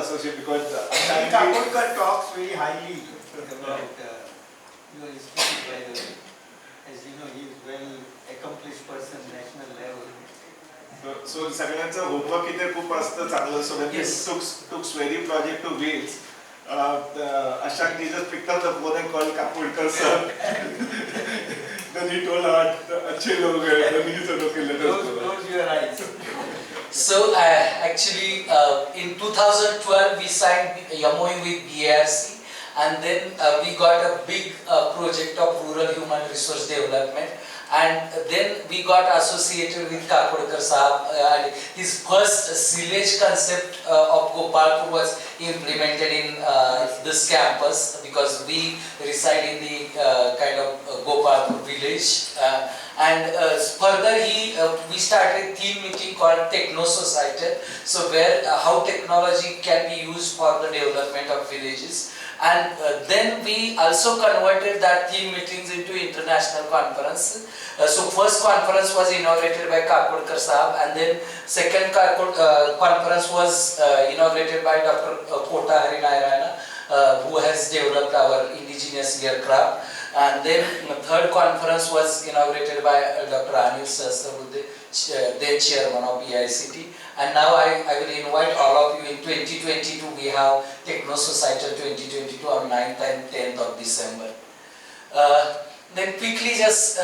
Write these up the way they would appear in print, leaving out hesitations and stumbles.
associate because Kapurkar talks very highly about your institute, by the way. As you know, he is well accomplished person, national level. So सगळ्यांचं homework इथे खूप असतं चांगलं. So when we took Sweri project to Wales, Ashak ji just picked up the phone and called Kapurkar sir. Then he told her, "अच्छे लोग हैं." Then he said, "Okay, let us go." Close your eyes. So actually in 2012 we signed MOU with BRC, and then we got a big project of rural human resource development, and then we got associated with Kapurkar Sahab, and his first village concept of Gopalpur was implemented in this campus, because we reside in the kind of Gopalpur village, and further we started a theme meeting called Techno Societal, so where how technology can be used for the development of villages. And then we also converted that theme meetings into international conference. So first conference was inaugurated by Kapurkar Sahab, and then second conference was inaugurated by Dr. Kota Harinayana, who has developed our indigenous aircraft. And then the third conference was inaugurated by Dr. Anil Sahasrabudhe, then chairman of EICT. And now I will invite all of you in 2022. We have Techno Societal 2022 on 9th and 10th of December. Then quickly just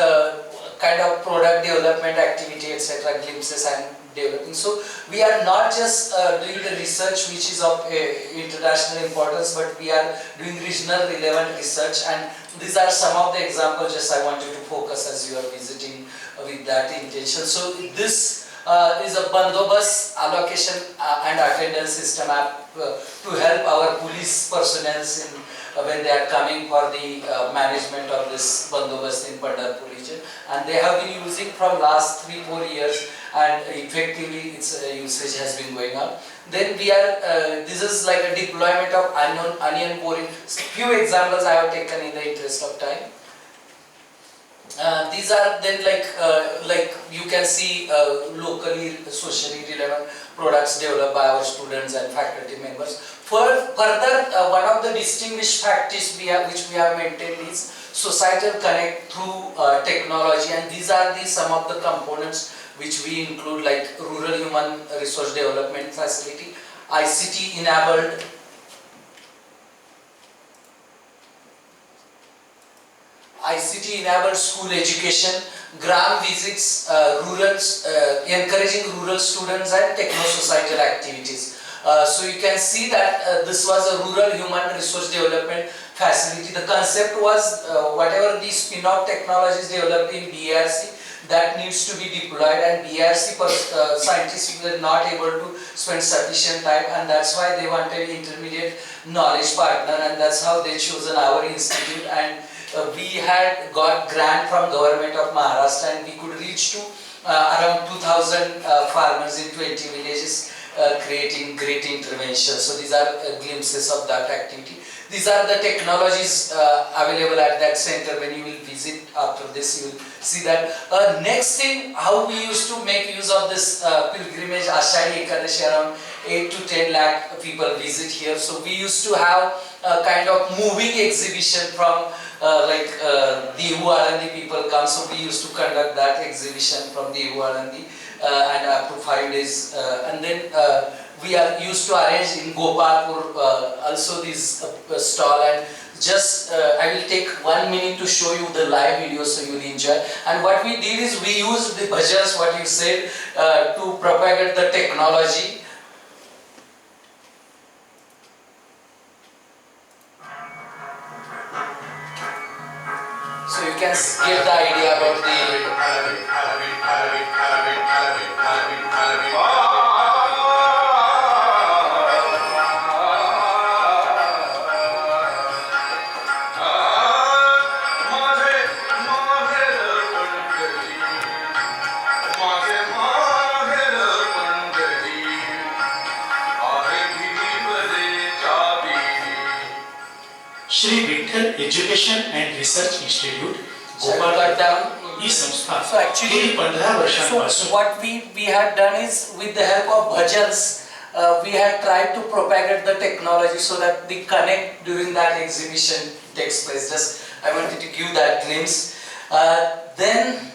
kind of product development activity, etc., glimpses and developing. So we are not just doing the research which is of international importance, but we are doing regional relevant research, and these are some of the examples just I wanted to focus as you are visiting with that intention. So this is a bandobast allocation and attendance system app to help our police personnel when they are coming for the management of this bandobast in Pandharpur region, and they have been using from last 3-4 years, and effectively its usage has been going on. Then we are, this is like a deployment of onion boring. Few examples I have taken in the interest of time. These are then like you can see locally socially relevant products developed by our students and faculty members. Further, one of the distinguished practice which we have maintained is societal connect through technology, and these are some of the components which we include, like rural human resource development facility, ICT enabled school education, gram visits, encouraging rural students and techno societal activities. So you can see that this was a rural human resource development facility. The concept was whatever these spin-off technologies developed in BRC, that needs to be deployed, and BRC scientists were not able to spend sufficient time, and that's why they wanted intermediate knowledge partner, and that's how they chosen our institute. And we had got grant from government of Maharashtra, and we could reach to around 2,000 farmers in 20 villages, creating great interventions. So these are glimpses of that activity. These are the technologies available at that center. When you will visit after this, you will see that. Next thing, how we used to make use of this pilgrimage Ashadi Ekadashi, around 8 to 10 lakh people visit here. So we used to have a kind of moving exhibition from Dehu Alandi people come. So we used to conduct that exhibition from Dehu Alandi and up to 5 days. And then we are used to arrange in Gopalpur also this stall, and just I will take 1 minute to show you the live video so you will enjoy. And what we did is we used the bhajans, what you said, to propagate the technology. So you can get the idea about the Shri Vitthal education and research institute ही संस्था So actually, 15 वर्षांपासून what we had done is, with the help of bhajans, we had tried to propagate the technology so that the connect during that exhibition takes place. Just I wanted to give that glimpse. Then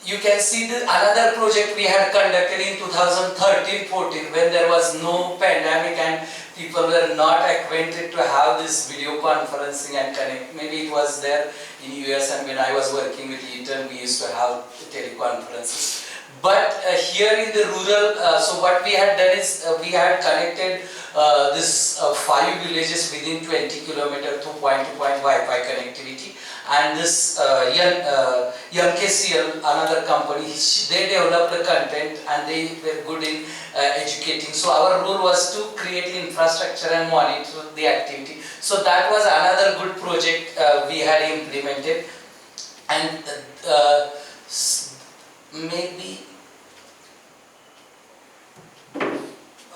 you can see the another project we had conducted in 2013-14 when there was no pandemic and people were not acquainted to have this video conferencing and connect. Maybe it was there in US, and when I was working with Eaton, we used to have teleconferences. But here in the rural, so what we had done is we had connected this 5 villages within 20 kilometers through point-to-point Wi-Fi connectivity. And this KCL, another company, they developed the content and they were good in educating. So our role was to create infrastructure and monitor the activity. So that was another good project we had implemented. And maybe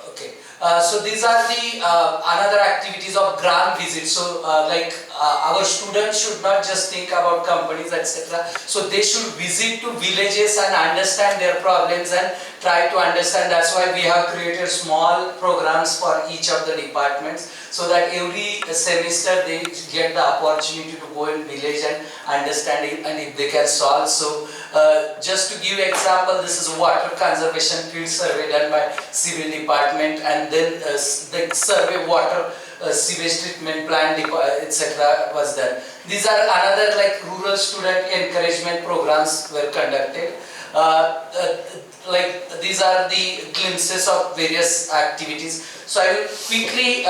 okay. So these are the another activities of grant visits. So our students should not just think about companies, etc. So they should visit to villages and understand their problems and try to understand. That's why we have created small programs for each of the departments, so that every semester they get the opportunity to go in village and understand it, and if they can solve. So just to give example, this is a water conservation field survey done by civil department, and then the survey water sewage treatment plant, etc. was done. These are another like rural student encouragement programs were conducted. These are the glimpses of various activities. So I will quickly,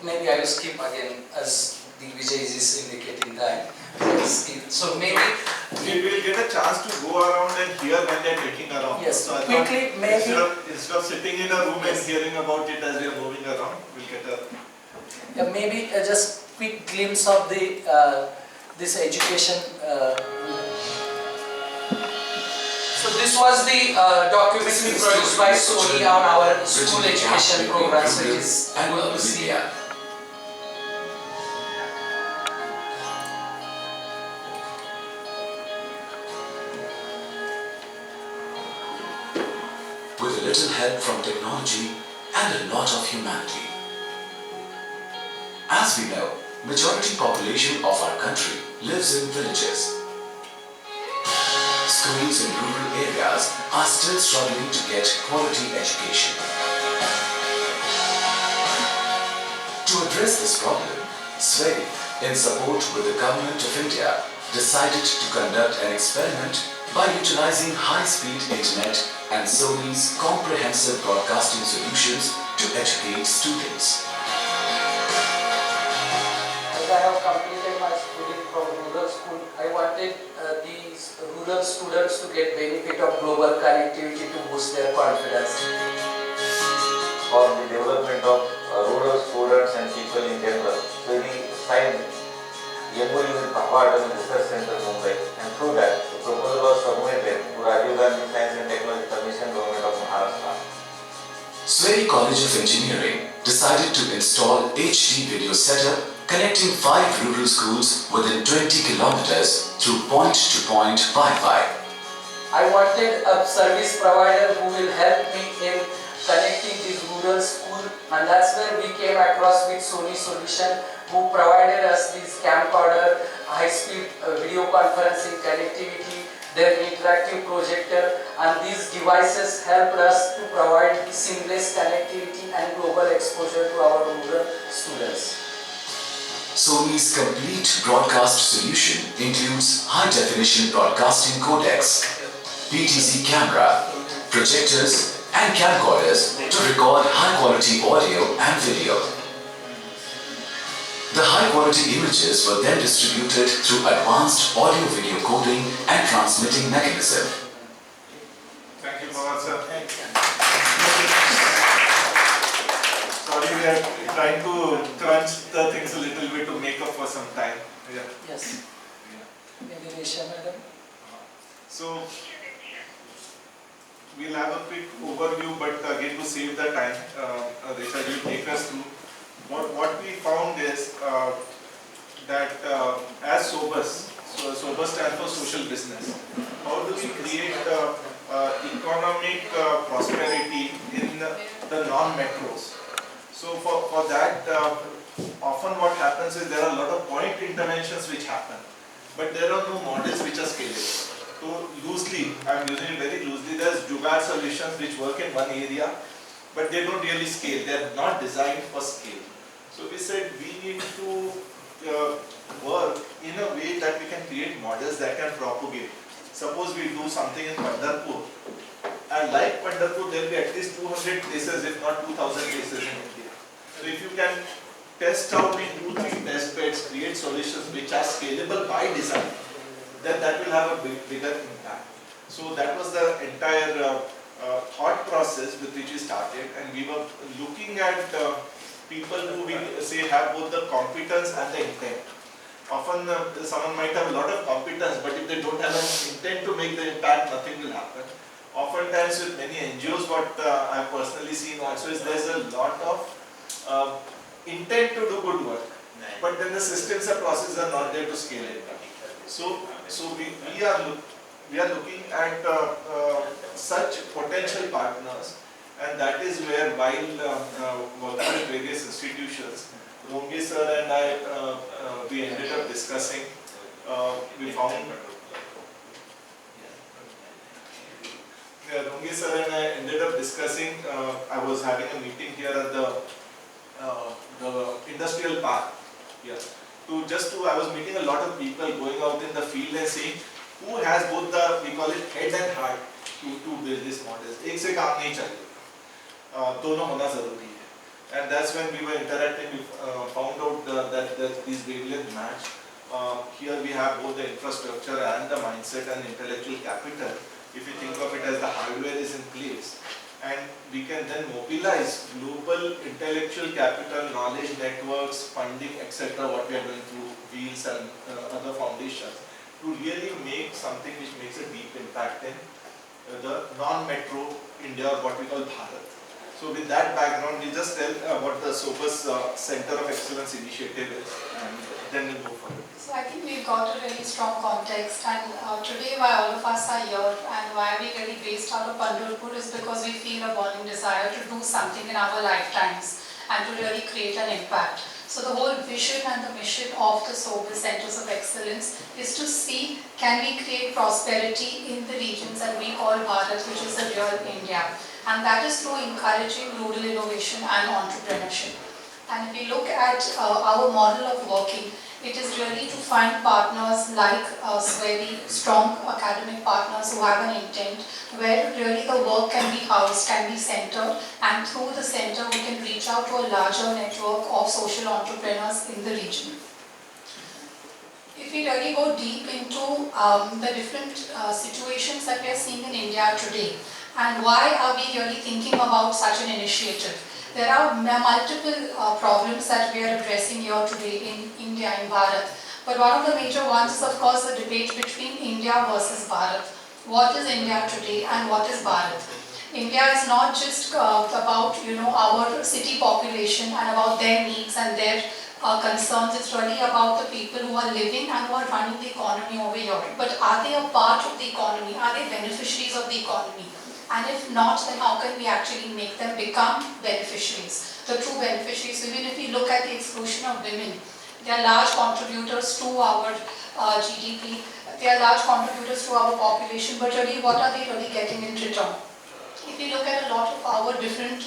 maybe I will skip again as the Vijay is indicating that. So maybe we will get a chance to go around and hear when they are taking around. Yes, so I quickly thought maybe instead of sitting in a room and hearing about it as we are moving around, we'll get a maybe just quick glimpse of the this education. So this was the documentary produced by Sony on our school education programs, which is good to see. With a little help from technology and a lot of humanity. As we know, majority population of our country lives in villages. Schools in rural areas are still struggling to get quality education. To address this problem, SWERI, in support with the Government of India, decided to conduct an experiment by utilizing high-speed internet and Sony's comprehensive broadcasting solutions to educate students. As I have completed my schooling from rural school, I wanted these rural students to get benefit of global connectivity to boost their confidence. For the development of rural students and people in general, SWERI signed MOU with Bhavardhan Research Center, Mumbai, and through that, the proposal was submitted to Rajiv Gandhi Science and Technology Commission, Government of Maharashtra. SWERI College of Engineering decided to install HD video setup connecting 5 rural schools within 20 kilometers through point-to-point Wi-Fi. I wanted a service provider who will help me in connecting these rural schools, and that's where we came across with Sony solution, who provided us this camcorder, high-speed video conferencing connectivity, their interactive projector, and these devices helped us to provide seamless connectivity and global exposure to our rural students. Sony's complete broadcast solution includes high-definition broadcasting codecs, PTZ camera, projectors and camcorders to record high-quality audio and video. The high-quality images were then distributed through advanced audio-video coding and transmitting mechanism. Thank you, Pawar sir. Sorry, we are trying to crunch the things a little bit to make up for some time. Yeah. Yes. Maybe Resha madam. So we'll have a quick overview, but again to save the time, Resha will take us through. What we found is that as SOBUS, so SOBUS stands for social business. How do we create economic prosperity in the non-metros. So for that, often what happens is there are a lot of point interventions which happen, but there are no models which are scalable. So loosely, I am using it very loosely, there's Jugaad solutions which work in one area, but they don't really scale. They are not designed for scale. So we said we need to work in a way that we can create models that can propagate. Suppose we do something in Pandharpur, and like Pandharpur, there will be at least 200 places, if not 2,000 places in India. So if you can test out in 2-3 test beds, create solutions which are scalable by design, then that will have a bigger impact. So that was the entire thought process with which we started, and we were looking at people who we say have both the competence and the intent. Often someone might have a lot of competence, but if they don't have an intent to make the impact, nothing will happen. Oftentimes with many NGOs, what I have personally seen also is there's a lot of intent to do good work, but then the systems and processes are not there to scale it. So we are looking at such potential partners, and that is where while working with various institutions, Rongi sir and I, we ended up discussing, we found, Rongi sir and I ended up discussing, I was having a meeting here at the industrial park here. I was meeting a lot of people going out in the field and saying, who has both the, we call it head and heart to build these models. एक से काम नहीं चलेगा, दोनों होना जरूरी है. And that's when we were interacting, we found out that these wavelengths match. Here we have both the infrastructure and the mindset and intellectual capital. If you think of it as the hardware is in place, and we can then mobilize global intellectual capital, knowledge networks, funding, etc., what we are doing through Wheels and other foundations, to really make something which makes a deep impact in the non-metro India, or what we call Bharat. So with that background, we just tell what the SOBUS Center of Excellence initiative is, and then we'll go forward. So I think we've got a really strong context, and today why all of us are here and why we really based out of Pandharpur is because we feel a burning desire to do something in our lifetimes and to really create an impact. So the whole vision and the mission of the SOBUS Centers of Excellence is to see, can we create prosperity in the regions that we call Bharat, which is the real India. And that is through encouraging rural innovation and entrepreneurship. And if we look at our model of working, it is really to find partners like very strong academic partners who have an intent, where really the work can be housed, can be centered, and through the center we can reach out to a larger network of social entrepreneurs in the region. If we really go deep into the different situations that we are seeing in India today, and why are we really thinking about such an initiative? There are multiple problems that we are addressing here today in India, in Bharat. But one of the major ones is, of course, the debate between India versus Bharat. What is India today and what is Bharat? India is not just about our city population and about their needs and their concerns. It's really about the people who are living and who are running the economy over here. But are they a part of the economy? Are they beneficiaries of the economy? And if not, then how can we actually make them become beneficiaries, the true beneficiaries? So even if we look at the exclusion of women, they are large contributors to our GDP, they are large contributors to our population, but really what are they really getting in return? If we look at a lot of our different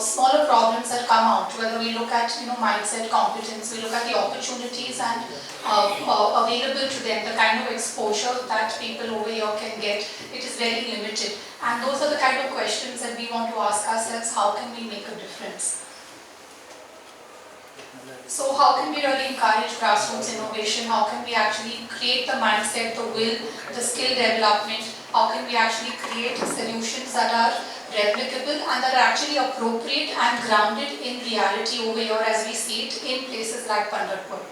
smaller problems that come out, whether we look at mindset, competence, we look at the opportunities and available to them, the kind of exposure that people over here can get, it is very limited. And those are the kind of questions that we want to ask ourselves, how can we make a difference? So how can we really encourage grassroots innovation? How can we actually create the mindset, the will, the skill development? How can we actually create solutions that are replicable and that are actually appropriate and grounded in reality over here as we see it in places like Pandharpur?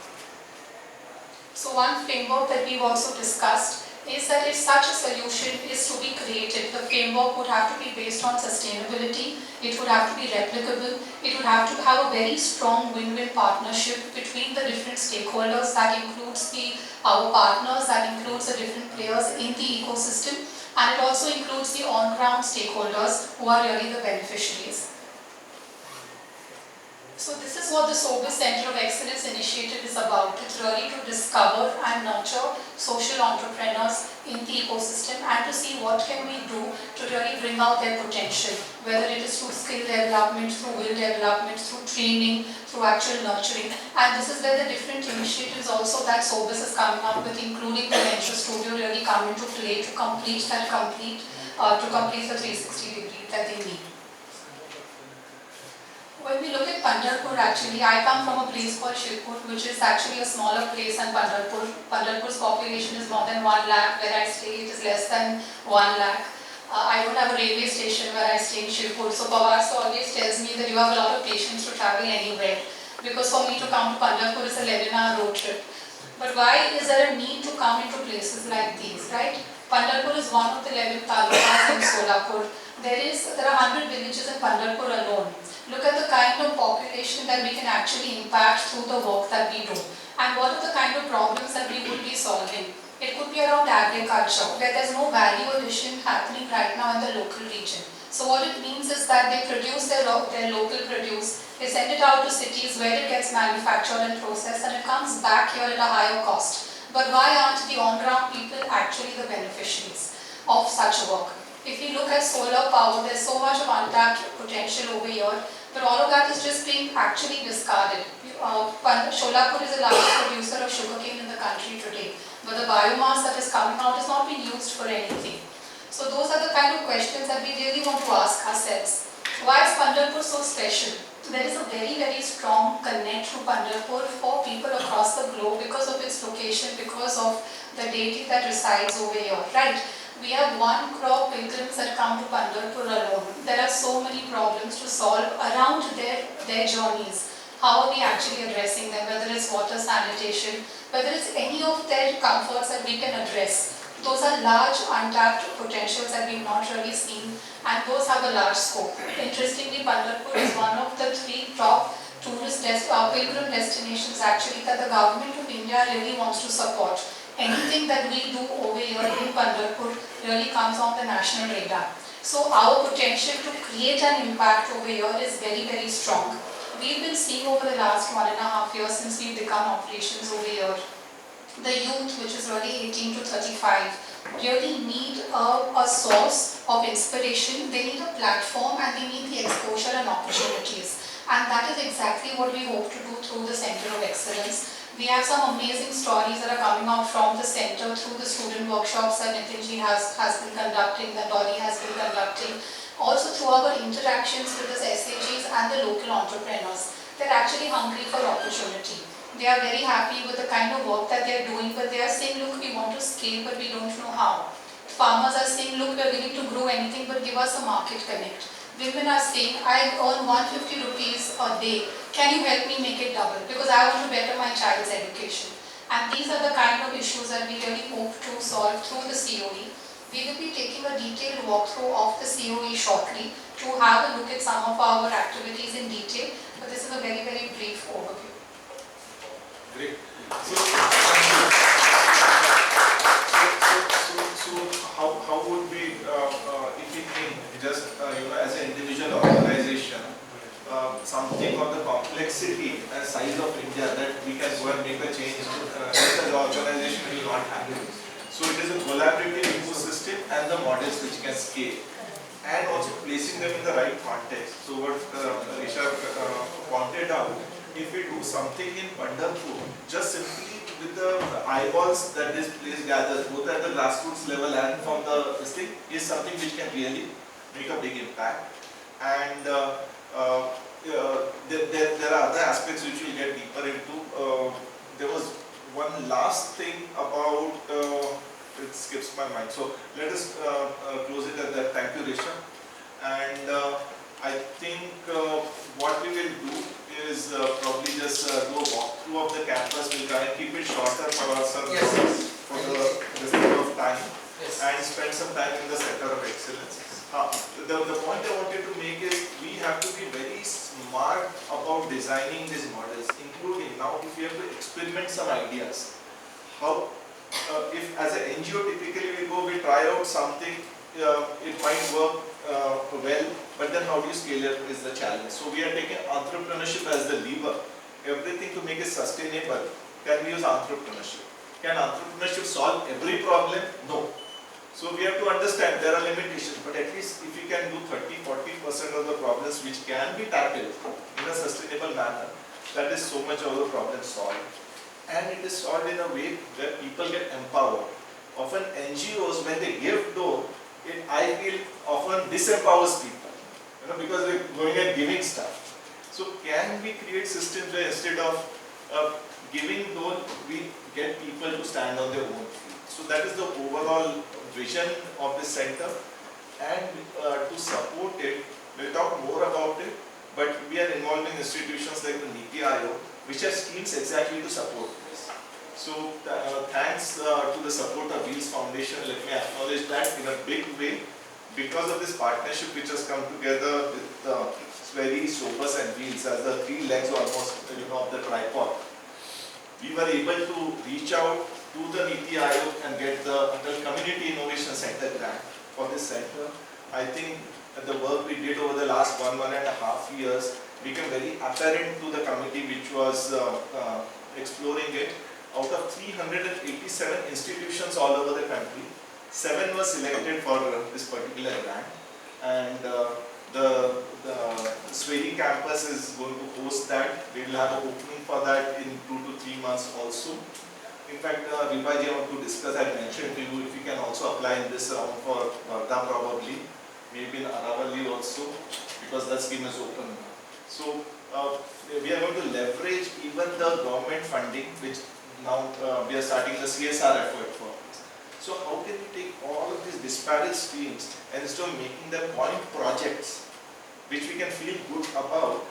So one framework that we've also discussed is that if such a solution is to be created, the framework would have to be based on sustainability, it would have to be replicable, it would have to have a very strong win-win partnership between the different stakeholders, that includes our partners, that includes the different players in the ecosystem, And it also includes the on-ground stakeholders who are really the beneficiaries. So this is what the SOBIS Center of Excellence initiative is about. It's really to discover and nurture social entrepreneurs in the ecosystem and to see what can we do to really bring out their potential, whether it is through skill development, through will development, through training, through actual nurturing. And this is where the different initiatives also that SOBIS is coming up with, including the Venture Studio, really come into play to complete the 360 degree that they need. When we look at Pandharpur, actually, I come from a place called Shirpur, which is actually a smaller place than Pandharpur. Pandharpur's population is more than 1 lakh, where I stay it is less than 1 lakh. I don't have a railway station where I stay in Shirpur, so Pawar always tells me that you have a lot of patience to travel anywhere, because for me to come to Pandharpur is a 11-hour road trip. But why is there a need to come into places like these, right? Pandharpur is one of the 11 talukas in Solapur. There are 100 villages in Pandharpur alone. Look at the kind of population that we can actually impact through the work that we do. And what are the kind of problems that we would be solving? It could be around agriculture, where there's no value addition happening right now in the local region. So what it means is that they produce their local produce, they send it out to cities where it gets manufactured and processed, and it comes back here at a higher cost. But why aren't the on-ground people actually the beneficiaries of such work? If you look at solar power, there's so much of untapped potential over here, but all of that is just being actually discarded. Solapur is the largest producer of sugarcane in the country today, but the biomass that is coming out is not being used for anything. So those are the kind of questions that we really want to ask ourselves. Why is Pandharpur so special? There is a very, very strong connect to Pandharpur for people across the globe because of its location, because of the deity that resides over here, right? We have 1 crore pilgrims that come to Pandharpur alone. There are so many problems to solve around their journeys. How are we actually addressing them? Whether it's water sanitation, whether it's any of their comforts that we can address. Those are large untapped potentials that we've not really seen, and those have a large scope. Interestingly, Pandharpur is one of the 3 top pilgrim destinations actually that the government of India really wants to support. Anything that we do over here in Pandharpur really comes on the national radar. So our potential to create an impact over here is very, very strong. We've been seeing over the last 1.5 years since we've become operations over here, the youth, which is really 18 to 35, really need a source of inspiration. They need a platform and they need the exposure and opportunities. And that is exactly what we hope to do through the Center of Excellence. We have some amazing stories that are coming out from the center through the student workshops that Nitinji has been conducting, that Dori has been conducting. Also through our interactions with the SAGs and the local entrepreneurs. They're actually hungry for opportunity. They are very happy with the kind of work that they're doing, but they are saying, look, we want to scale, but we don't know how. Farmers are saying, look, we're willing to grow anything, but give us a market connect. Women are saying, I earn 150 rupees a day. Can you help me make it double? Because I want to better my child's education. And these are the kind of issues that we really hope to solve through the COE. We will be taking a detailed walkthrough of the COE shortly to have a look at some of our activities in detail. But this is a very, very brief overview. Great. So how would we, if we think just as an individual organization, something of the complexity and size of India that we can go and make a change as an organization will not happen. So it is a collaborative ecosystem and the models which can scale, and also placing them in the right context. So what Risha pointed out, if we do something in Pandharpur, just simply with the eyeballs that this place gathers, both at the grassroots level and from this thing, is something which can really make a big impact. And there are other aspects which we'll get deeper into. There was one last thing about, it skips my mind. So let us close it at that. Thank you, Risha. And I think what we will do is probably just do a walkthrough of the campus. We'll try and keep it shorter for ourselves for the sake of time, and spend some time in the Center of Excellence. The point I wanted to make is we have to be very smart about designing these models, including now if we have to experiment some ideas, how if as an NGO typically we go, we try out something, it might work well, but then how do you scale it is the challenge. So we are taking entrepreneurship as the lever. Everything to make it sustainable, can we use entrepreneurship? Can entrepreneurship solve every problem? No. So we have to understand there are limitations, but at least if we can do 30-40% of the problems which can be tackled in a sustainable manner, that is so much of the problem solved. And it is solved in a way where people get empowered. Often NGOs, when they give though, I feel often disempowers people, because they're going and giving stuff. So can we create systems where instead of giving though, we get people to stand on their own feet? So that is the overall vision of the center, and to support it, we'll talk more about it, but we are involving institutions like the Niti Aayog, which have schemes exactly to support this. So thanks to the support of Wheels Foundation, let me acknowledge that in a big way, because of this partnership which has come together with Sweri, Sobus and Wheels as the three legs almost of the tripod. We were able to reach out to the Niti Aayog and get the Community Innovation Center grant for this center. I think the work we did over the last 1.5 years became very apparent to the committee which was exploring it. Out of 387 institutions all over the country, 7 were selected for this particular grant, and the Sweri campus is going to host that. We will have an opening for that in 2 to 3 months also. In fact, Vipaji, I want to discuss, I mentioned to you, if you can also apply in this round for Varda probably, maybe in Aravalli also, because that scheme is open now. So we are going to leverage even the government funding, which now we are starting the CSR effort for this. So how can we take all of these disparate streams and instead of making them point projects, which we can feel good about,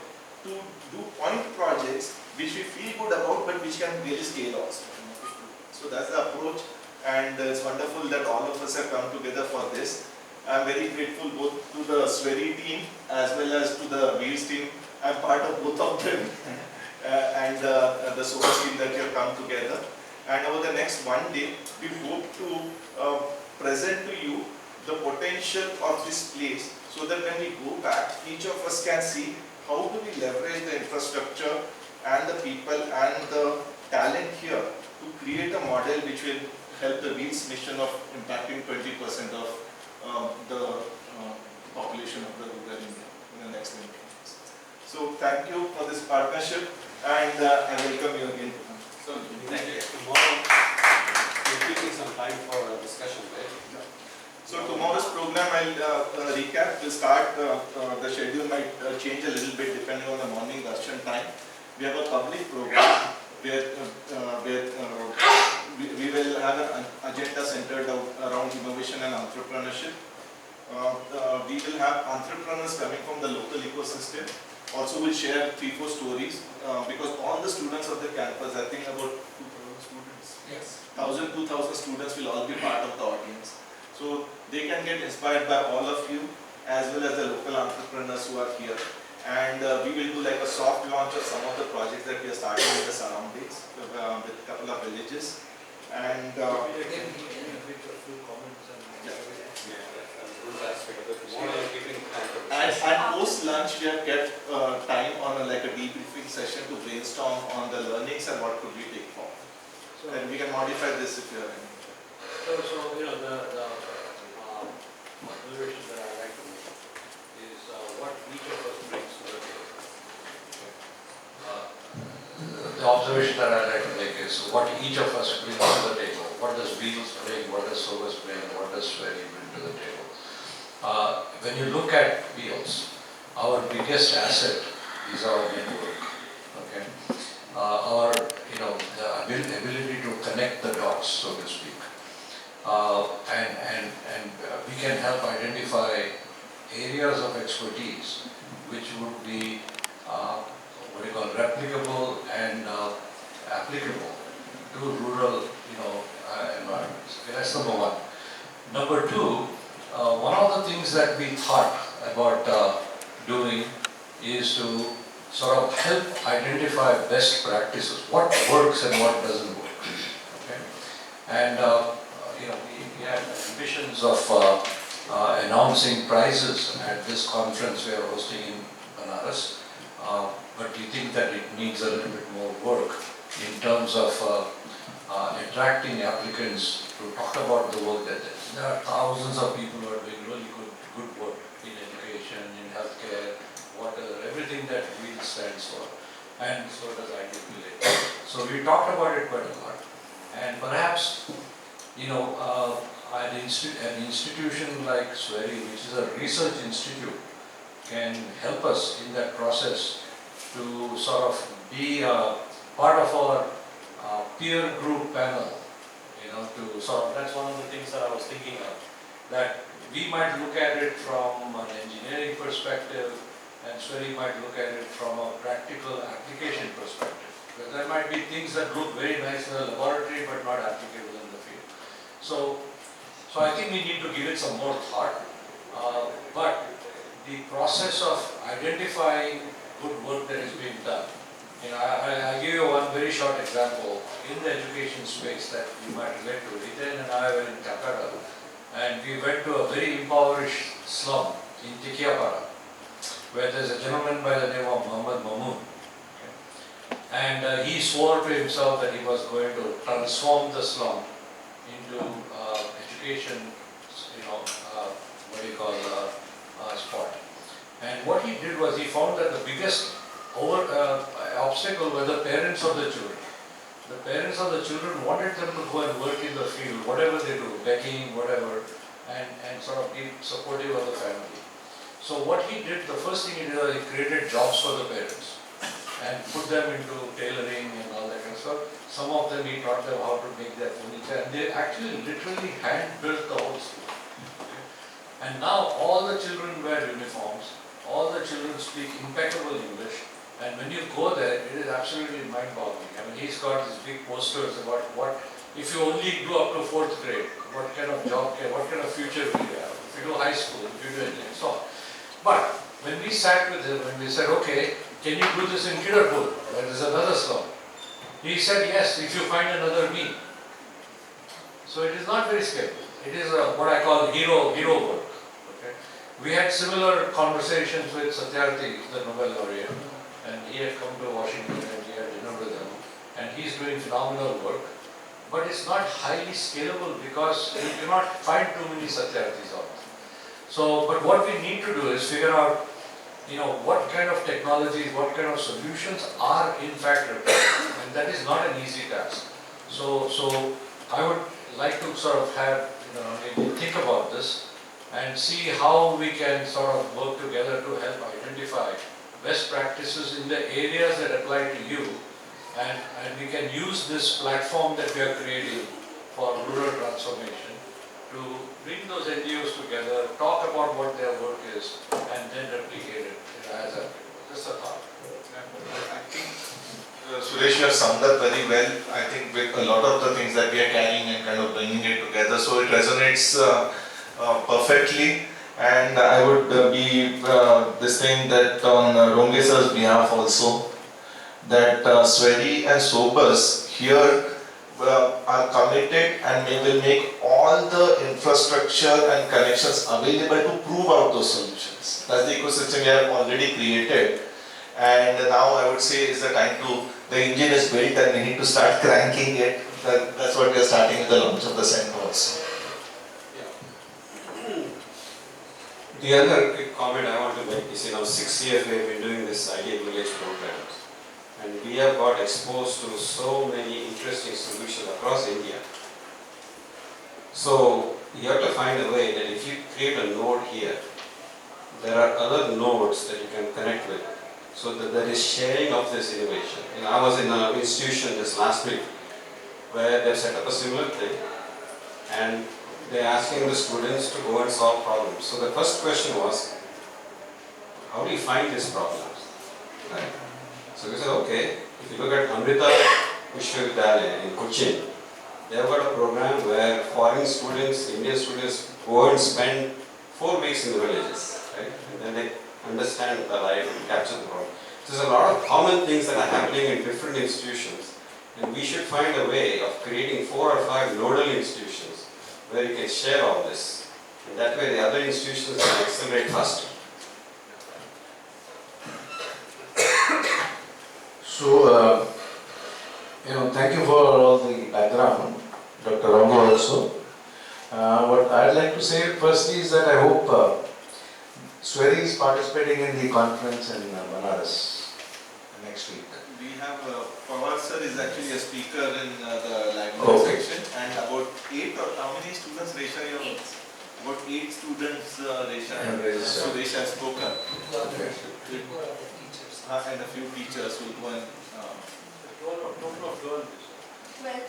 to do point projects which we feel good about but which can really scale also. So that's the approach, and it's wonderful that all of us have come together for this. I'm very grateful both to the Sweri team as well as to the Wheels team. I'm part of both of them and the Sobus team that have come together. And over the next one day, we hope to present to you the potential of this place, so that when we go back, each of us can see how do we leverage the infrastructure and the people and the talent here to create a model which will help the Wheels mission of impacting 20% of the population of the rural India in the next 20 years. So thank you for this partnership, and I welcome you again. So thank you. Tomorrow we're keeping some time for discussion, right? So tomorrow's program, I'll recap. We'll start, the schedule might change a little bit depending on the morning darshan time. We have a public program where we will have an agenda centered around innovation and entrepreneurship. We will have entrepreneurs coming from the local ecosystem. Also we'll share 3-4 stories because all the students of the campus, I think about 2,000 students. Yes. 1,000-2,000 students will all be part of the audience. So they can get inspired by all of you as well as the local entrepreneurs who are here. And we will do like a soft launch of some of the projects that we are starting in the surroundings with a couple of villages. And and post lunch we have kept time on like a debriefing session to brainstorm on the learnings and what could we take forward. And we can modify this if you have any. So you know, the observation that I like to make is what each of us brings to the table. The observation that I like to make is what each of us brings to the table. What does Wheels bring? What does Sobus bring? What does Sweri bring to the table? When you look at Wheels, our biggest asset is our network. Okay, our the ability to connect the dots, so to speak. And we can help identify areas of expertise which would be replicable and applicable to rural environments. Okay, that's number one. Number two, one of the things that we thought about doing is to sort of help identify best practices, what works and what doesn't work. Okay? And we had ambitions of announcing prizes at this conference we are hosting in Banaras. But we think that it needs a little bit more work in terms of attracting applicants to talk about the work that there are thousands of people who are doing really good work in education, in healthcare, water, everything that WHEEL stands for, and so does ITPA. So we talked about it quite a lot, and perhaps an institution like SWERI, which is a research institute, can help us in that process to sort of be part of our peer group panel, to sort of, that's one of the things that I was thinking of, that we might look at it from an engineering perspective, and SWERI might look at it from a practical application perspective. Because there might be things that look very nice in the laboratory but not applicable in the field. So I think we need to give it some more thought, but the process of identifying good work that is being done. I'll give you one very short example in the education space that you might relate to. Hiten and I were in Calcutta, and we went to a very impoverished slum in Tikiapara, where there's a gentleman by the name of Muhammad Mamoon. And he swore to himself that he was going to transform the slum into education, spot. And what he did was he found that the biggest obstacle were the parents of the children. The parents of the children wanted them to go and work in the field, whatever they do, baking, whatever, and sort of be supportive of the family. So what he did, the first thing he did was he created jobs for the parents and put them into tailoring and all that kind of stuff. Some of them he taught them how to make their furniture, and they actually literally hand-built the whole school. And now all the children wear uniforms, all the children speak impeccable English, and when you go there, it is absolutely mind-boggling. I mean, he's got these big posters about what, if you only do up to 4th grade, what kind of job, what kind of future will you have? If you do high school, if you do anything, so on. But when we sat with him and we said, okay, can you do this in Kidarpur, where there's another slum? He said, yes, if you find another me. So it is not very scalable. It is what I call hero work. Okay? We had similar conversations with Satyarthi, the Nobel laureate, and he had come to Washington and he had dinner with him, and he's doing phenomenal work. But it's not highly scalable because you cannot find too many Satyarthis out there. So, but what we need to do is figure out, what kind of technologies, what kind of solutions are in fact required, and that is not an easy task. So I would like to sort of have, maybe think about this and see how we can sort of work together to help identify best practices in the areas that apply to you, and we can use this platform that we are creating for rural transformation to bring those NGOs together, talk about what their work is, and then replicate it as a, just a thought. I think Suresh, you have summed up very well. I think with a lot of the things that we are carrying and kind of bringing it together, so it resonates perfectly. And I would be saying that on Ronge sir's behalf also, that SWERI and SOBUS here are committed and will make all the infrastructure and connections available to prove out those solutions. That's the ecosystem we have already created. And now I would say is the time to, the engine is built and we need to start cranking it. That's what we are starting with the launch of the center also. The other quick comment I want to make is, 6 years we have been doing this Ideal Village program, and we have got exposed to so many interesting solutions across India. So you have to find a way that if you create a node here, there are other nodes that you can connect with, so that there is sharing of this innovation. I was in an institution this last week where they set up a similar thing, and they're asking the students to go and solve problems. So the first question was, how do you find these problems? Right? So we said, okay, if you look at Amrita Vishwavidyalaya in Cochin, they have got a program where foreign students, Indian students, go and spend 4 weeks in the villages, right? And then they understand the life and capture the problem. So there's a lot of common things that are happening in different institutions, And we should find a way of creating 4 or 5 nodal institutions where you can share all this. And that way the other institutions can accelerate faster. So, thank you for all the background, Dr. Rambo also. What I'd like to say firstly is that I hope Sweri is participating in the conference in Banaras next week. We have Pawar sir is actually a speaker in the language section, and about 8 or how many students, Resha? About 8 students, Resha. So Resha has spoken. And a few teachers will go and. 12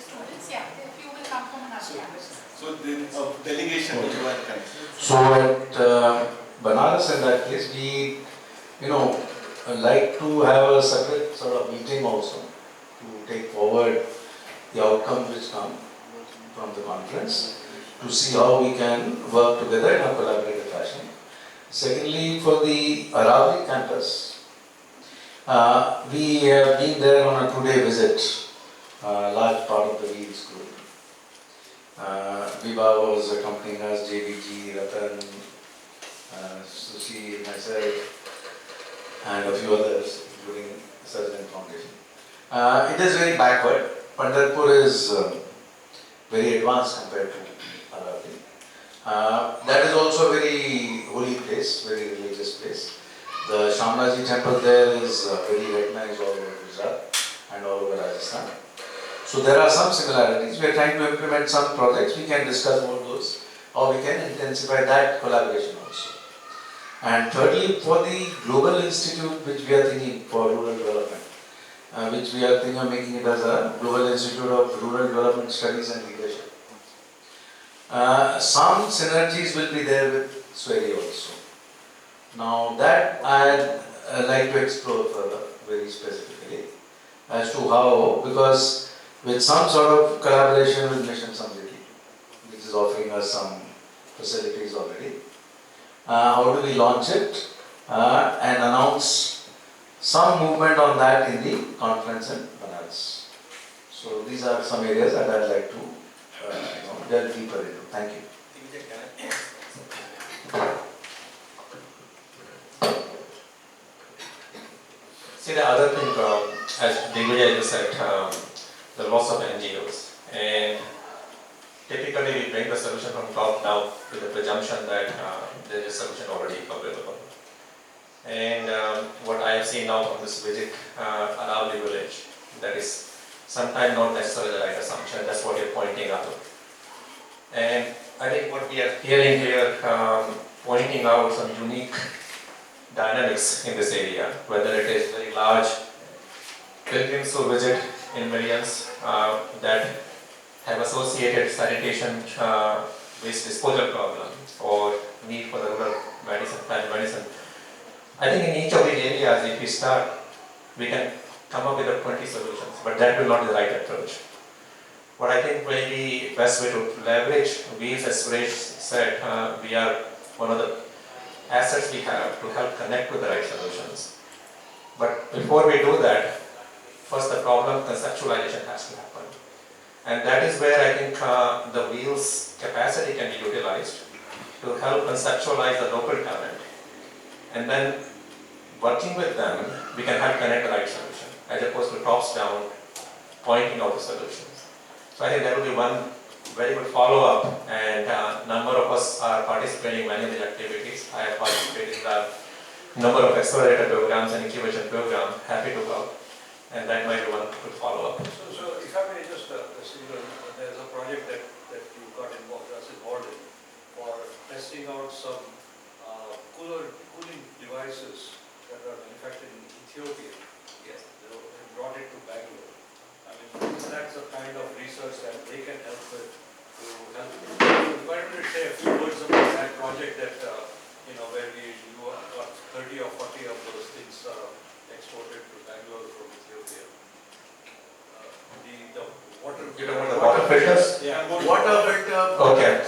students, yeah. A few will come from another campus. So the delegation will go and connect. So at Banaras in that case, we, like to have a separate sort of meeting also to take forward the outcomes which come from the conference, to see how we can work together in a collaborative fashion. Secondly, for the Aravalli campus, we have been there on a 2-day visit, large part of the Wheels group. Viva was accompanying us, JVG, Ratan, Sushi, myself, and a few others, including Surgeon Foundation. It is very backward. Pandharpur is very advanced compared to Aravalli. That is also a very holy place, very religious place. The Shamlaji temple there is very recognized all over Gujarat and all over Rajasthan. So there are some similarities. We are trying to implement some projects. We can discuss about those, how we can intensify that collaboration also. And thirdly, for the Global Institute, which we are thinking for rural development, which we are thinking of making it as a Global Institute of Rural Development Studies and Leadership. Some synergies will be there with Sweri also. Now that I'd like to explore further, very specifically, as to how, because with some sort of collaboration with Mission Samriddhi, which is offering us some facilities already, how do we launch it and announce some movement on that in the conference in Banaras. So these are some areas that I'd like to delve deeper into. Thank you. See, the other thing, as Digvijay just said, the loss of NGOs. And typically we bring the solution from top down with the presumption that there is a solution already available. And what I have seen now from this visit, Aravalli village, that is sometimes not necessarily the right assumption. That's what you're pointing out. And I think what we are hearing here, pointing out some unique dynamics in this area, whether it is very large pilgrims who visit in millions that have associated sanitation waste disposal problem or need for the rural medicine, plant medicine. I think in each of these areas, if we start, we can come up with 20 solutions, but that will not be the right approach. What I think will be best way to leverage, we as Suresh said, we are one of the assets we have to help connect with the right solutions. But before we do that, first the problem conceptualization has to happen. And that is where I think the Wheels capacity can be utilized to help conceptualize the local talent. And then working with them, we can help connect the right solution, as opposed to tops down, pointing out the solutions. So I think that will be one very good follow-up, and a number of us are participating in many of these activities. I have participated in a number of accelerator programs and incubation programs, happy to help, and that might be one good follow-up. So if I may just, there's a project that you got involved in for testing out some cooling devices that are manufactured in Ethiopia. Yes. They brought it to Bangalore. I mean, that's the kind of research that they can help with to help. Why don't you say a few words about that project that, where you got 30 or 40 of those things exported to Bangalore from Ethiopia? The water. You know what the water filters? Yeah, Water filter. Okay.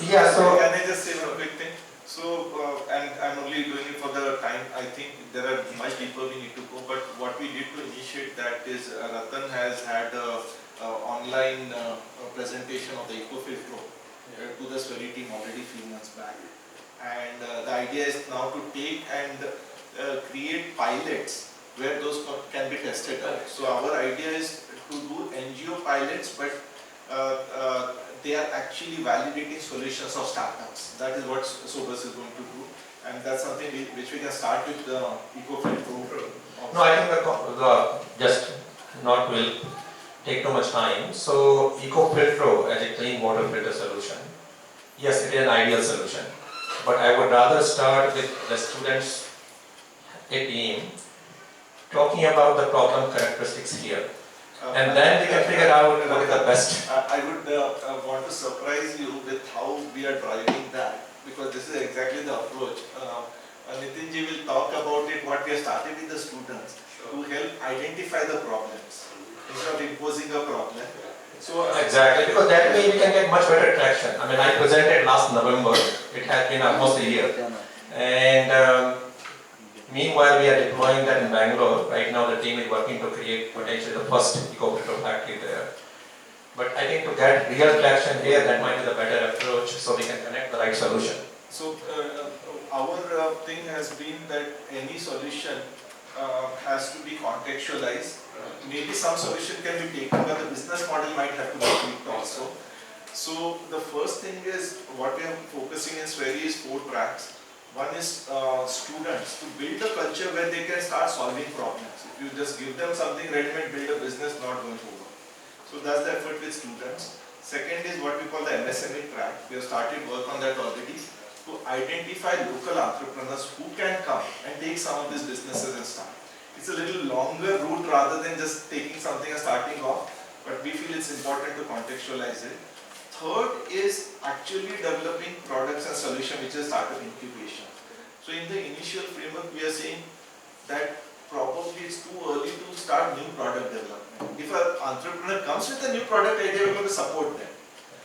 Yeah, so. Can I just say one quick thing? So, and I'm only doing it for the time. I think there are much people we need to go, but what what we did to initiate that is Ratan has had a online presentation of the EcoFit Pro to the Sweri team already few months back. And the idea is now to take and create pilots where those can be tested out. So our idea is to do NGO pilots, but they are actually validating solutions of startups. That is what Sobus is going to do, and that's something which we can start with the EcoFit Pro. No, I think the just not will take too much time. So EcoFiltro as a clean water filter solution, yes, it is an ideal solution, but I would rather start with the students, a team, talking about the problem characteristics here. And then we can figure out what is the best. I would want to surprise you with how we are driving that, because this is exactly the approach. Nitin ji will talk about it, what we have started with the students to help identify the problems instead of imposing a problem. So Exactly, because that way we can get much better traction. I mean, I presented last November, it has been almost a year. And meanwhile, we are deploying that in Bangalore. Right now, the team is working to create potentially the first eco-filter factory there. But I think to get real traction here, that might be the better approach, so we can connect the right solution. So our thing has been that any solution has to be contextualized. Maybe some solution can be taken, but the business model might have to be tweaked also. So the first thing is what we are focusing in Sweri is 4 tracks. One is students, to build a culture where they can start solving problems. If you just give them something ready-made, build a business, not going to work. So that's the effort with students. Second is what we call the MSME track. We have started work on that already, to identify local entrepreneurs who can come and take some of these businesses and start. It's a little longer route rather than just taking something and starting off, but we feel it's important to contextualize it. Third is actually developing products and solutions which is startup incubation. So in the initial framework, we are saying that probably it's too early to start new product development. If an entrepreneur comes with a new product idea, we're going to support them.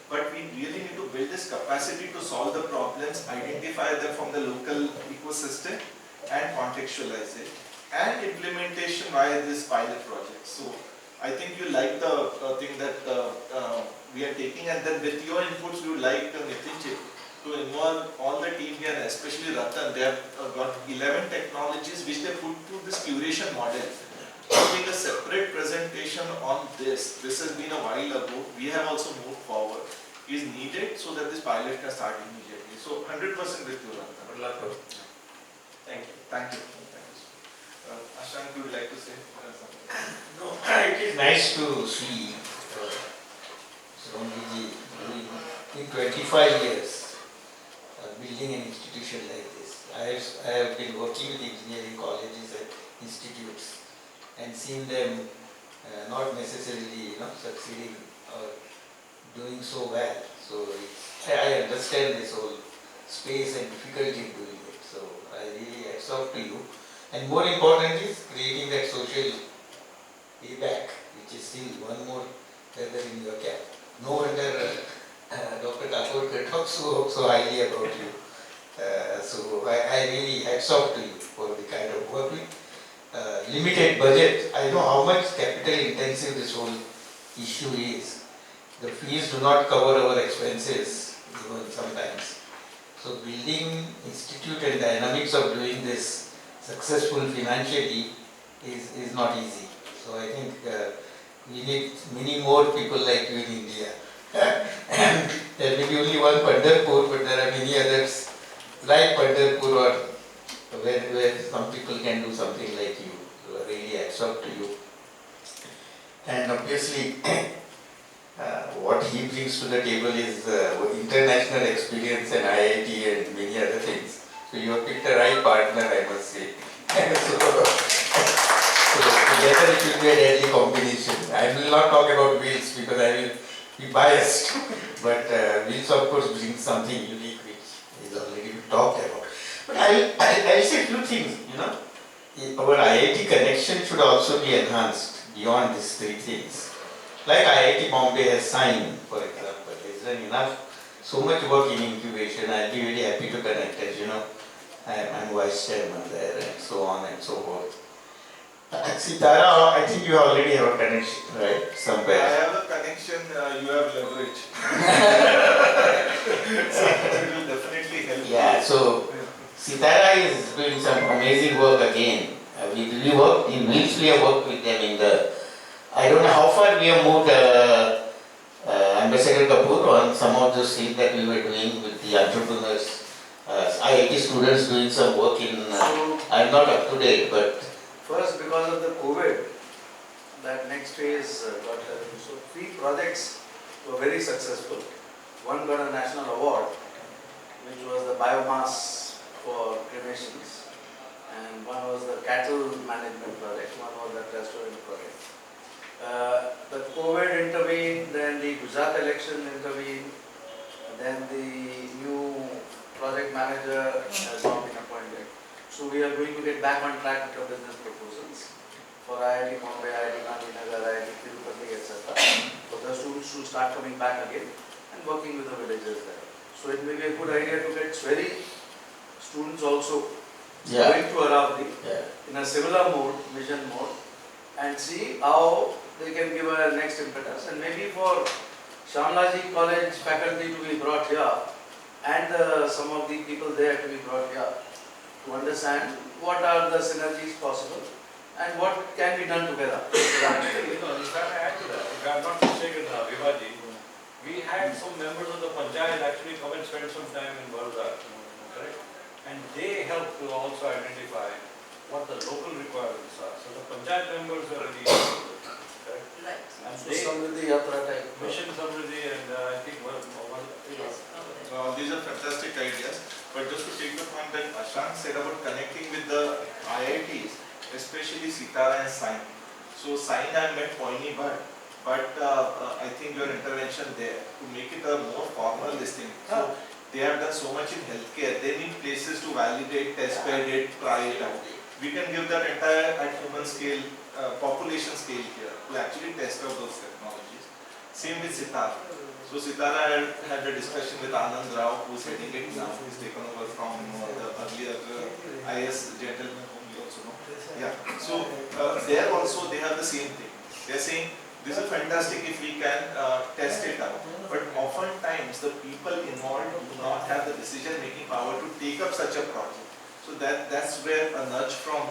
But we really need to build this capacity to solve the problems, identify them from the local ecosystem and contextualize it. And implementation via this pilot project. So I think you like the thing that we are taking, and then with your inputs we would like Nitin ji to involve all the team here, especially Ratan. They have got 11 technologies which they put through this curation model. Take a separate presentation on this. This has been a while ago. We have also moved forward. Is needed so that this pilot can start immediately. So 100% with you, Ratan. Good luck. Thank you. Thank you. Ashank, would you like to say something? No, it is nice to see Srongiji doing in 25 years building an institution like this. I have been working with engineering colleges and institutes and seen them not necessarily succeeding or doing so well. So I understand this whole space and difficulty in doing it. So I really hats off to you. And more important is creating that social payback, which is still one more feather in your cap. No wonder Dr. Kapoor talks so highly about you. So I really hats off to you for the kind of work with limited budget. I know how much capital intensive this whole issue is. The fees do not cover our expenses even sometimes. So building institute and dynamics of doing this successful financially is not easy. So I think we need many more people like you in India. And there may be only one Pandharpur, but there are many others like Pandharpur or where some people can do something like you. So really hats off to you. And obviously what he brings to the table is international experience and IIT and many other things. So you have picked the right partner, I must say. So together it will be a deadly combination. I will not talk about Wheels because I will be biased. But Wheels of course brings something unique which is already talked about. But I'll say a few things, Our IIT connection should also be enhanced beyond these 3 things. Like IIT Bombay has signed, for example, is done enough, so much work in incubation. I'll be very happy to connect, as you know, I'm vice chairman there and so on and so forth. Sitara, I think you already have a connection, right? I Somewhere. have a connection, you have leverage. So it will definitely help. Yeah, so Sitara is doing some amazing work again. We have worked with them in the, I don't know how far we have moved Ambassador Kapoor on some of those things that we were doing with the entrepreneurs. IIT students doing some work in, I'm not up to date, but First, because of the COVID, that next phase got so 3 projects were very successful. One got a national award, which was the biomass for cremations, and one was the cattle management project, one was the restaurant project. The COVID intervened, then the Gujarat election intervened, then the new project manager has not been appointed. So we are going to get back on track with our business proposals for IIT Bombay, IIT Gandhinagar, IIT Tirupati, etc. For the students to start coming back again and working with the villagers there. So it may be a good idea to get Sweri students also going to Aravali in a similar mode, mission mode, and see how they can give a next impetus. And maybe for Shamlaji College faculty to be brought here and some of the people there to be brought here to understand what are the synergies possible and what can be done together. If I may add to that, if I am not mistaken, Vivaji, we had some members of the Panchayat actually come and spend some time in Baroda, correct? And they helped to also identify what the local requirements are. So the Panchayat members are really correct? Right. And So they, Samriddhi Yatra type. Mission Samriddhi and I think These are fantastic ideas, but just to take the point that Ashank said about connecting with the IITs, especially Sitara and Sain. So Sain I met Poini but I think your intervention there to make it a more formal listing. So they have done so much in healthcare, they need places to validate, test bed it, try it out. We can give that entire at human scale, population scale here to actually test out those technologies. Same with Sitara. So Sitara had a discussion with Anand Rao, who's heading it now. He's taken over from the earlier IS gentleman whom you also know. Yeah. So there also they have the same thing. They're saying this is fantastic if we can test it out. But oftentimes the people involved do not have the decision-making power to take up such a project. So that's where a nudge from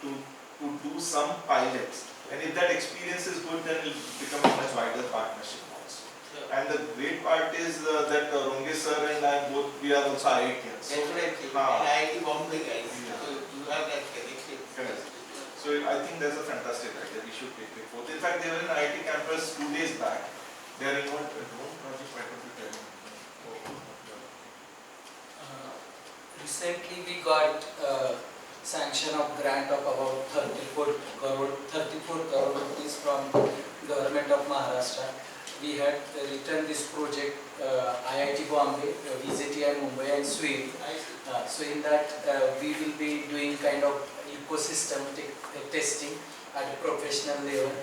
you to do some pilots. And if that experience is good, then it will become a much wider partnership. And the great part is that Ronge sir and I both, we are also IITians. So, IIT Bombay guys, so you have that connection. Correct. So I think that's a fantastic idea, we should take it forth. In fact, they were in IIT campus 2 days back. They are involved in one project, I don't know. Recently we got sanction of grant of about 34 crore rupees from government of Maharashtra. We had written this project, IIT Bombay, VJTI Mumbai and Sweden. So in that we will be doing kind of ecosystem testing at a professional level.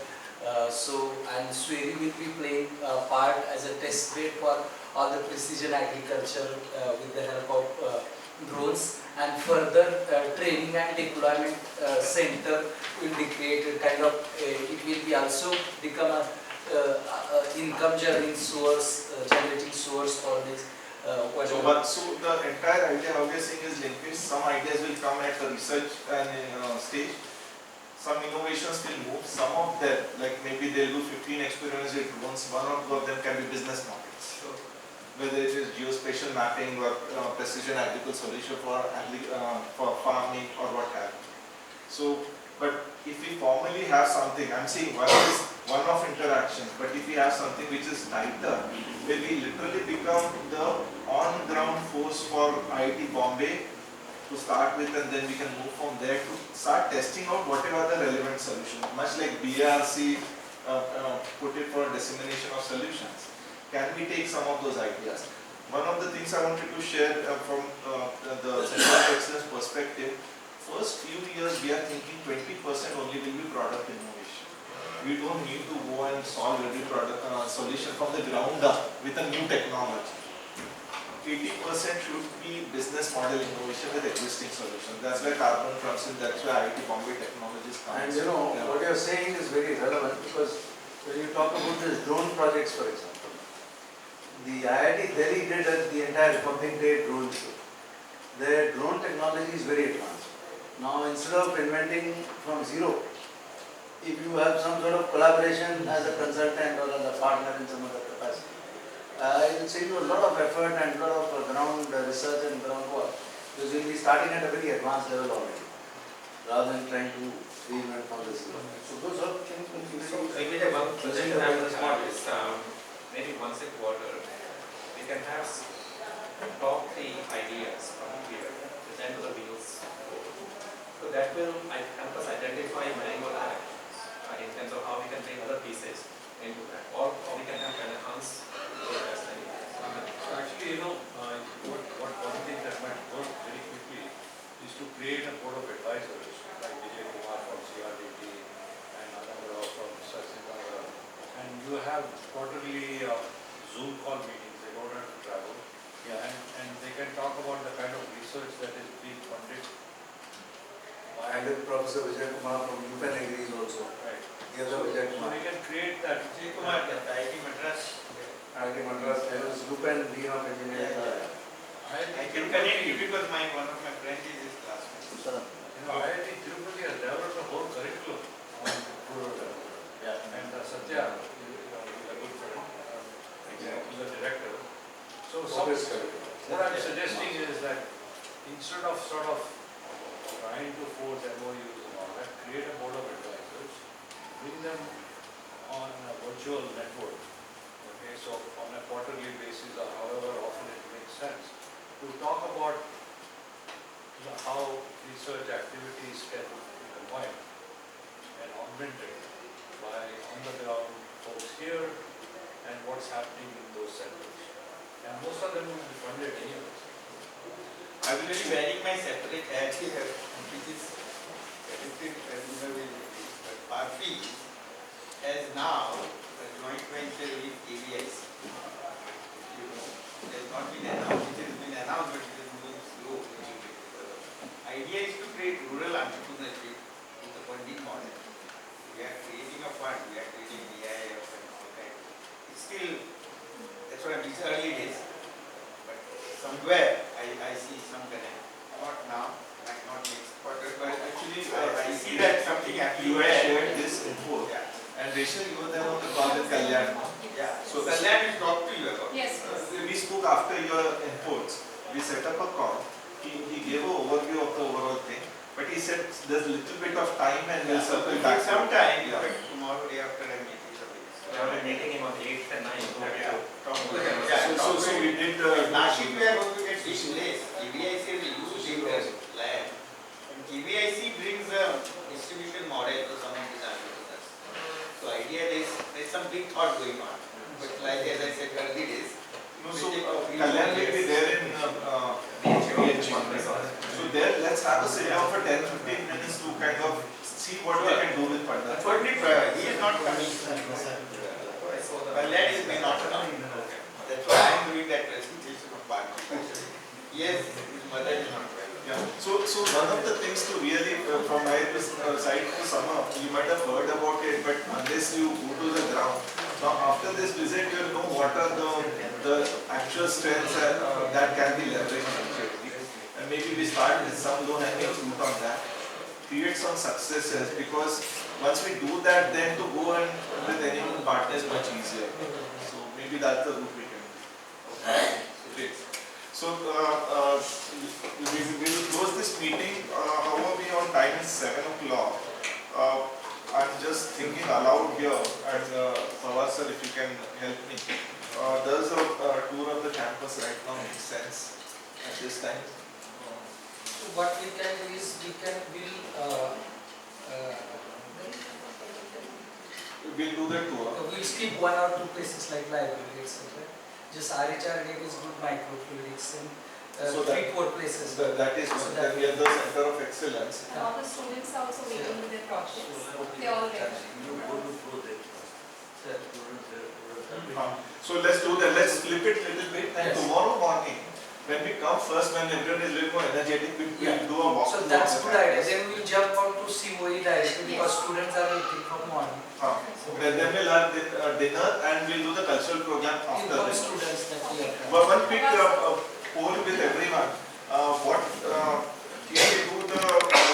And Sweden will be playing a part as a test bed for all the precision agriculture with the help of drones, and further training and deployment center will be created. Kind of it will be also become a income generating source for this. So the entire idea how we are saying is linkage. Some ideas will come at the research and stage. Some innovations will move. Some of them, like maybe they'll do 15 experiments with drones. One or two of them can be business models. Whether it is geospatial mapping or precision agricultural solution for farming or what have you. So, but if we formally have something, I'm saying one is one-off interaction, but if we have something which is tighter, where we literally become the on-ground force for IIT Bombay to start with, and then we can move from there to start testing out whatever the relevant solutions, much like BRC put it for dissemination of solutions. Can we take some of those ideas? One of the things I wanted to share from the Center of Excellence perspective, first few years we are thinking 20% only will be product innovation. We don't need to go and solve every product solution from the ground up with a new technology. 80% should be business model innovation with existing solutions. That's where carbon comes in, that's where IT Bombay Technologies comes And in. you know, what you're saying is very relevant because when you talk about these drone projects, for example, the IIT Delhi did the entire Republic Day drone show. Their drone technology is very advanced. Now, instead of inventing from zero, if you have some sort of collaboration as a consultant or as a partner in some other capacity, it will save you a lot of effort and a lot of ground research and ground work. Because you'll be starting at a very advanced level already, rather than trying to reinvent from the zero. So those are things which you So maybe the one suggestion I would have is maybe once a quarter we can have top 3 ideas from here, present to the wheels. So that will help us identify manual actions in terms of how we can bring other pieces into that, or how we can have an enhance those best ideas. Actually, you know, one thing that might work very quickly is to create a board of advisors like Vijay Kumar from CRDT and another from Sachin, and you have quarterly Zoom call meetings. They don't have to travel, and they can talk about the kind of research that is being funded. And with Professor Vijay Kumar from UPenn agrees also. Right. The other Vijay So Kumar. we can create that. Vijay Kumar, IIT Madras. IIT Madras, there is UPenn Dean of Engineering. I can connect you because one of my friends is his classmate. You know, IIT Tirupati has developed a whole curriculum on rural development. Yeah. And Satya, is a good friend, who's the director. So what I'm suggesting is that instead of sort of trying to force MOUs and all that, create a board of advisors, bring them on a virtual network. Okay, so on a quarterly basis or however often it makes sense, to talk about how research activities can be combined and augmented by on-the-ground folks here and what's happening in those centers. And most of them will be funded anyway. I will be wearing my separate hat here, which is connected with Parfi as now a joint venture with KVIC. You know, it has not been announced, it has been announced, but it is moving slow. Idea is to create rural entrepreneurship with the funding model. We are creating a fund, we are creating DIF and all that. It's still, that's what I'm saying, early days. But somewhere I see some connect. Not now, might not next quarter, but Actually, I see that something happening. You have shared this info. Yeah. And Rachel, you were there on the call with Kalyan. Yeah. So Kalyan will talk to you about it. Yes. We spoke after your inputs. We set up a call. He gave an overview of the overall thing. But he said there's a little bit of time and we'll circle back. Some time, Yeah. but tomorrow day after I'm meeting somebody. So I'm meeting him on 8th and 9th. Yeah. Talk to him. Yeah. So we did. Nashik we are going to get big place. KVIC is a huge land. And KVIC brings a distribution model to some of these entrepreneurs. So idea is there's some big thought going on. But like as I said early days. No, so Kalyan will be there in BHP. So there, let's have a sit down for 10-15 minutes to kind of see what we can do with Pandar. He is not coming. Kalyan is may not come. That's why I am doing that presentation of Bharti. Yes, his mother is not well. Yeah. So one of the things to really, from my side to sum up, you might have heard about it, but unless you go to the ground, now after this visit, you'll know what are the actual strengths that can be leveraged. And maybe we start with some low-hanging fruit on that. Create some successes, because once we do that, then to go and with any partner is much easier. So maybe that's the route we can do. Great. So we will close this meeting. However, we on time is 7 o'clock. I'm just thinking aloud here, and Fawaz sir, if you can help me. Does a tour of the campus right now make sense at this time? So what we can do is We'll do the tour. we'll skip 1 or 2 places like library, etc. Just RHRD is good microfluidics and So 3-4 places. That is So one. that Then we have the center of excellence. And all the students are also waiting with their projects. They all ready. You go to project. So let's do that. Let's flip it a little bit. And Yes. tomorrow morning, when we come first, when everyone is a little more energetic, we'll do a walk. So that's good idea. Then we'll jump out to COE directly because students are waiting for morning. Then we'll have dinner and we'll do the cultural program after Inform dinner. students that we are But one quick poll with everyone. What if we do the